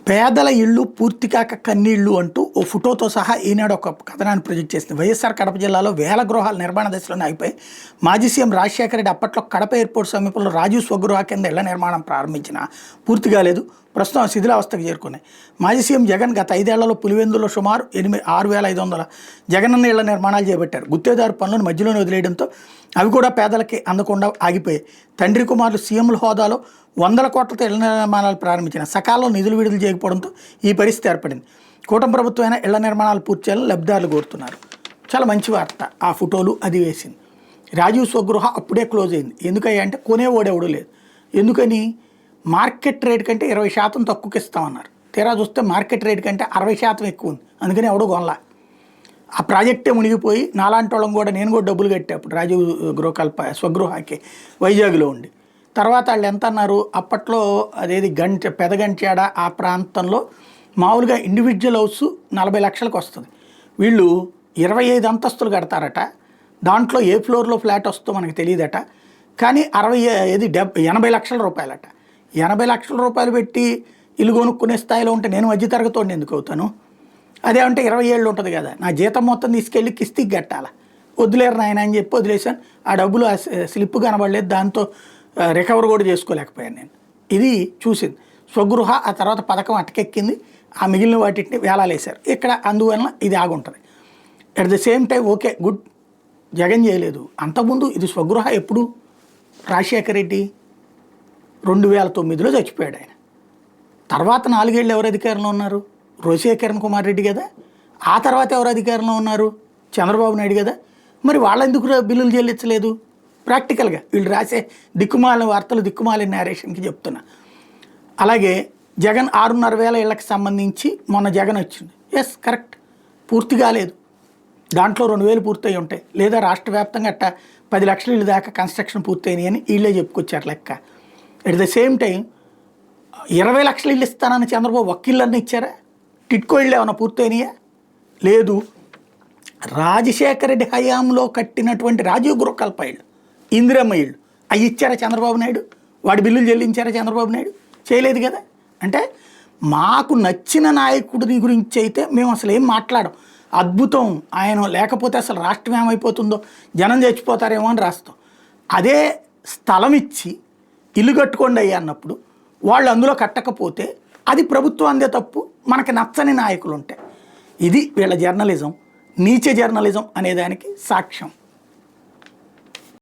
పేదల ఇళ్ళు పూర్తి కాక కన్నీళ్లు అంటూ ఓ ఫోటోతో సహా ఈనాడు ఒక కథనాన్ని ప్రొజెక్ట్ చేసింది. వైఎస్ఆర్ కడప జిల్లాలో వేల గృహాల నిర్మాణ దశలోనే ఆగిపోయి మాజీ సీఎం రాజశేఖర రెడ్డి అప్పట్లో కడప ఎయిర్పోర్ట్ సమీపంలో రాజీవ్ స్వగృహ కింద ఇళ్ల నిర్మాణం ప్రారంభించిన పూర్తి కాలేదు. ప్రస్తుతం శిథిలావస్థకు చేరుకున్నాయి. మాజీ సీఎం జగన్ గత 5 ఏళ్లలో పులివెందులో సుమారు 6,500 జగనన్న ఇళ్ల నిర్మాణాలు చేపట్టారు. గుత్తేదారు పనులను మధ్యలోనే వదిలేయడంతో అవి కూడా పేదలకి అందకుండా ఆగిపోయాయి. తండ్రి కుమారులు సీఎంల హోదాలో 100 కోట్లతో ఇళ్ల నిర్మాణాలు ప్రారంభించిన సకాలంలో నిధులు విడుదల చేయకపోవడంతో ఈ పరిస్థితి ఏర్పడింది. కూటమి ప్రభుత్వమైన ఇళ్ల నిర్మాణాలు పూర్తి చేయాలని లబ్ధిదారులు కోరుతున్నారు. చాలా మంచి వార్త. ఆ ఫోటోలు అది వేసింది. రాజీవ్ స్వగృహ అప్పుడే క్లోజ్ అయింది. ఎందుకయ్యా అంటే కొనేవాడెవడూ లేదు. ఎందుకని? మార్కెట్ రేట్ కంటే 20% తక్కువకి ఇస్తామన్నారు. తీరా చూస్తే మార్కెట్ రేట్ కంటే 60% ఎక్కువ ఉంది. అందుకని ఎవడో కొనలా. ఆ ప్రాజెక్టే మునిగిపోయి నాలాంటి వాళ్ళం కూడా నేను కూడా డబ్బులు కట్టే అప్పుడు రాజీవ్ స్వగృహకి వైజాగ్లో ఉండి. తర్వాత వాళ్ళు ఎంత అన్నారు? అప్పట్లో అదేది పెదగంచాడ ఆ ప్రాంతంలో మామూలుగా ఇండివిజువల్ హౌస్ 40 లక్షలకు వస్తుంది. వీళ్ళు 25 అంతస్తులు కడతారట. దాంట్లో ఏ ఫ్లోర్లో ఫ్లాట్ వస్తుందో మనకు తెలియదట. కానీ 80 లక్షల రూపాయలట. 80 లక్షల రూపాయలు పెట్టి ఇల్లు కొనుక్కునే స్థాయిలో ఉంటే నేను మధ్యతరగతి ఎందుకు అవుతాను? అదేమంటే 20 ఏళ్ళు ఉంటుంది కదా, నా జీతం మొత్తం తీసుకెళ్ళి కిస్తీకి కట్టాలా? వదిలేరు నాయన అని చెప్పి వదిలేసాను. ఆ డబ్బులు ఆ స్లిప్ కనబడలేదు. దాంతో రికవర్ కూడా చేసుకోలేకపోయాను నేను. ఇది చూసింది స్వగృహ. ఆ తర్వాత పథకం అటకెక్కింది. ఆ మిగిలిన వాటిని వేలాలేశారు ఇక్కడ. అందువలన ఇది ఆగుంటుంది. At the same time okay good, Jagan చేయలేదు. అంతకుముందు ఇది స్వగృహ ఎప్పుడు? రాజశేఖర రెడ్డి 2009లో చచ్చిపోయాడు ఆయన. తర్వాత 4 ఏళ్ళు ఎవరు అధికారంలో ఉన్నారు? రోసే కిరణ్ కుమార్ రెడ్డి కదా. ఆ తర్వాత ఎవరు అధికారంలో ఉన్నారు? చంద్రబాబు నాయుడు కదా. మరి వాళ్ళెందుకు బిల్లులు చెల్లించలేదు? ప్రాక్టికల్గా వీళ్ళు రాసే దిక్కుమాలిన వార్తలు, దిక్కుమాలిన నేరేషన్కి చెప్తున్నా. అలాగే జగన్ 6,500 ఇళ్లకు సంబంధించి మొన్న జగన్ వచ్చింది. ఎస్ కరెక్ట్, పూర్తి కాలేదు. దాంట్లో 2,000 పూర్తయి ఉంటాయి. లేదా రాష్ట్ర వ్యాప్తంగా అట్ట 10 లక్షల ఇళ్ళు దాకా కన్స్ట్రక్షన్ పూర్తయినాయి అని వీళ్ళే చెప్పుకొచ్చారు లెక్క. ఎట్ ద సేమ్ టైం 20 లక్షల ఇళ్ళు ఇస్తానని చంద్రబాబు ఇళ్ళన్నీ ఇచ్చారా? టిట్కో ఇళ్ళు ఏమైనా పూర్తయినాయా? లేదు. రాజశేఖర రెడ్డి హయాంలో కట్టినటువంటి రాజీవ్ గృహకల్ప ఇళ్ళు, ఇందిరమ్మ ఇళ్ళు అవి ఇచ్చారా చంద్రబాబు నాయుడు? వాడి బిల్లులు చెల్లించారా చంద్రబాబు నాయుడు? చేయలేదు కదా. అంటే మాకు నచ్చిన నాయకుడి గురించి అయితే మేము అసలు ఏం మాట్లాడం. అద్భుతం ఆయన లేకపోతే అసలు రాష్ట్రం ఏమైపోతుందో, జనం చచ్చిపోతారేమో అని రాస్తాం. అదే స్థలం ఇచ్చి ఇల్లు కట్టుకోండి అయ్యా అన్నప్పుడు వాళ్ళు అందులో కట్టకపోతే అది ప్రభుత్వం అందే తప్పు. మనకి నచ్చని నాయకులు ఉంటాయి. ఇది వీళ్ళ జర్నలిజం, నీచ జర్నలిజం అనేదానికి సాక్ష్యం.